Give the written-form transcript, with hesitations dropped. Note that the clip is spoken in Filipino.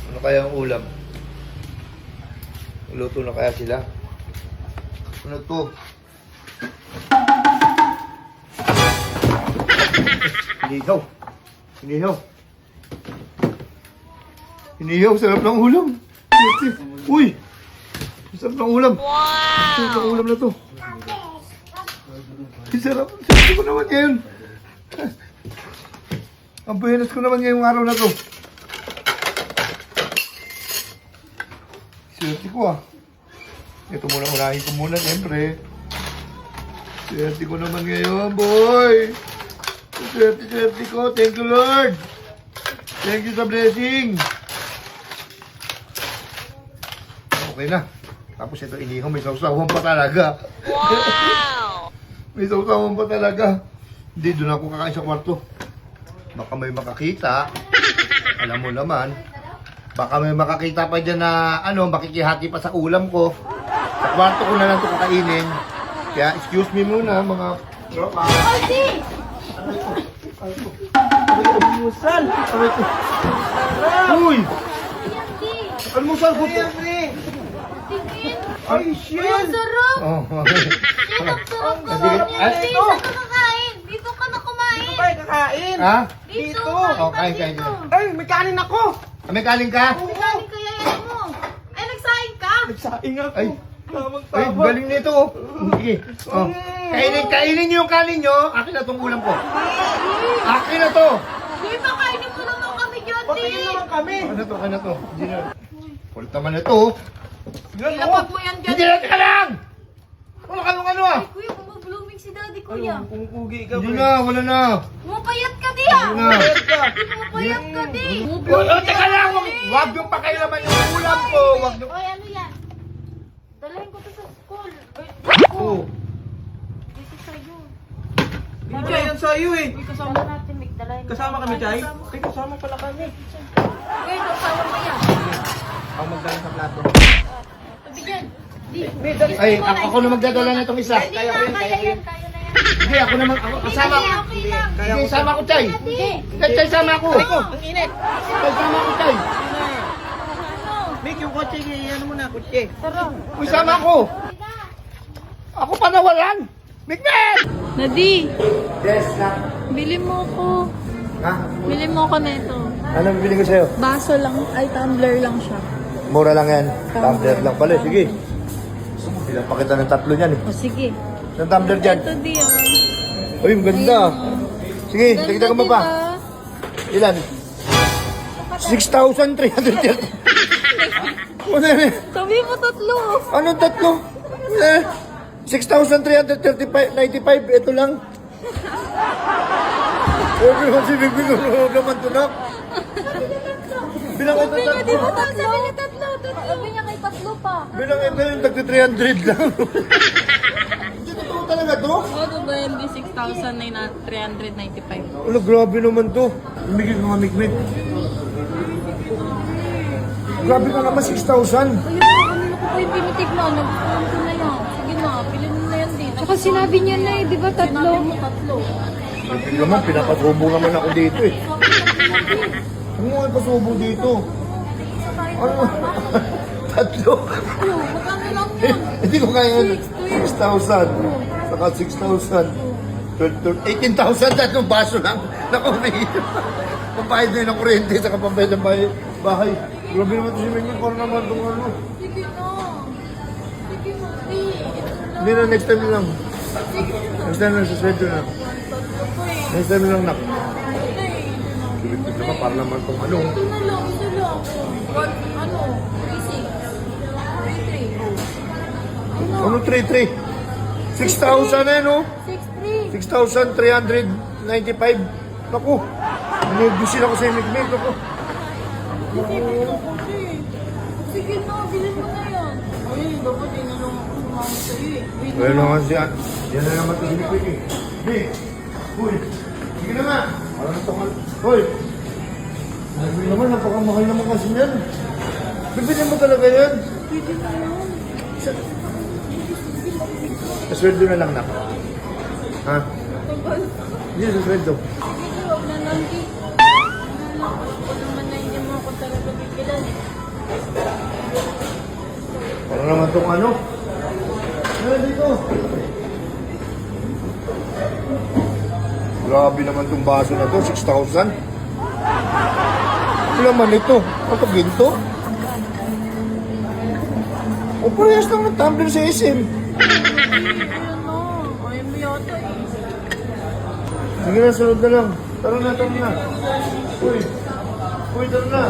Ano kaya ang ulam? Luto na kaya sila? Ano to? Inihaw. Inihaw. Inihaw, sarap ng ulam. Uy! Sarap ng ulam. Wow! Sarap ng ulam na to. Sarap. Sarap ko naman ngayon. Ang buenas ko naman ngayong araw na to. Swerte ko ah. Ito muna, unahin ko muna siyempre. Swerte ko naman ngayon, boy. Swerte ko. Thank you, Lord. Thank you sa blessing. Okay na. Tapos ito inihaw, may sausawan pa talaga. Wow! May sausawan pa talaga. Hindi, doon ako kakain sa kwarto. Baka may makakita. Alam mo naman. Baka may makakita pa dyan na makikihati pa sa ulam ko. Sa kwarto ko na lang ito kakainin. Kaya excuse me muna mga tropa. Aldi! Almusal! Uy! Almusal ko to. Ay, shit! Ang sarap! Oh, Yan ang sarap naman yan. Ay, Dito ka kakain. Dito ka na kumain. Ito kayo kakain! ha? Dito. Dito. Oh, kain. Ay, may kanin ako! May kaling ka? Kain kaya yan mo. Ay, nagsaing ka. Nagsaing ako! Ay. Tamang-tama! Ay, galing nito oh. Sige. Oh. Kainin niyo yung kanin niyo. Akin na tong ulam ko. Akin na to. Di ba kainin mo naman kami dyan, Patingin naman kami! Akin na to. Hindi na. Kulit naman ito oh. Ilapag mo yan dyan. Hindi na, teka lang! Wala ka nung ano ah! Kuya, bumablooming si daddy, kuya. Kung pugi ka Hindi na, wala na. Mupayat ka di ah. Wala na. Mupayat ka di. Oh, teka lang! Huwag yung pakailaman yung ulam ko! Huwag yung... Oy, ano yan? Dalahin ko to sa school. Oh. Dito sa'yo. Hindi yan sa'yo eh! Uy, kasama natin, Mick. Dalahin ko. Kasama kami, Jai? Ay, kasama pala kami! Uy, kasama mo yan. Ako magdala sa plato. Tabi dyan. Di. Ay, ako na magdadala na itong isa. Hindi na, kaya yan. Kaya na yan. Hindi, ako naman, kasama ko. Okay lang. Hindi, sama ko, Chay. Hindi. Chay, sama ako. Ang init! Chay, sama ko, Chay. Ano? Mick, yung kotse, ano mo na, kotse. Tara. Uy, sama ako. Ako pa nawalan. Migmen! Nadi, Yes, na. bili mo ko. Ha? Bili mo ko nito. Anong bibili ko sa'yo? Baso lang, ay tumbler lang siya. Mura lang yan. Tumbler lang pala. Sige. Silang pa kita ng tatlo niyan eh. O sige. Ng tumbler dyan. Ito di ah. Uy, maganda. Sige, dagdagan mo pa. Ilan? 6,330. Ano yan? Sabi mo tatlo. Anong tatlo? 6,395. Ito lang. Sabi mo si Bibi, naman ito na. Bilang ito Sabi niya, di tatlo. ba tatlo? Sabi niya tatlo. Sabi niya kay tatlo pa. Bilang ito yung tagti 300 lang. Hindi totoo talaga to? O, diba yung 6,395? Ano, grabe naman to. Umigil mga migmit. Grabe ka naman, 6,000. Ayun, kanina ko pa yung pinitig mo. Nagpuan ko na yan. Sige na, bilhin mo na yan din. Tsaka sinabi niya na eh, di ba tatlo? Sinabi mo tatlo. Hindi naman, pinapasubo naman ako dito eh. Ano nga pasubo dito? Ano? Tatlo. Magkano lang yan? Hindi ko kaya yan. 6,000. Saka 6,000. 18,000 na itong baso lang. Naku, pambayad na yun ng kuryente sa pambayad ng bahay. Grabe naman ito si Mingin. Para naman itong ano. Sige na. Sige na, di. Hindi na, next time lang. Next time lang, sa sweldo na. Next time lang, nak. Tulip-tulip naman, para naman itong ano. Ito na lang, ito lang. What, ano? 36. 33. Ano 3,300? 6,000 na yun, oh. 63. 6,395. Naku, nagusin ako sa imigmig. Naku. Sige na, bilhin mo na yan. Ay, dapat inalong ako sumama sa'yo eh. Wait Well naman siya. Yan na naman ito si Mikmik eh. Hey! Uy! Sige na nga! Parang natakal. Hoy! Sabi naman, napakamahal naman kasi yan. Bibili mo talaga yan. Pwede na yan. Sa sweldo na lang na. Ha? Tagal. Hindi, sa sweldo. Sige, huwag na lang. Di. Wala na. Ako naman na hindi mo ako talaga bibilan. naman tong ano. Meron dito. Grabe naman tong baso na to, 6,000. Ano naman ito? Ano ginto? O parehas lang ng tumbler sa SM. Ayaw mo yata eh. Sige na, sunod na lang. Tara na, tara na. Uy, tara na.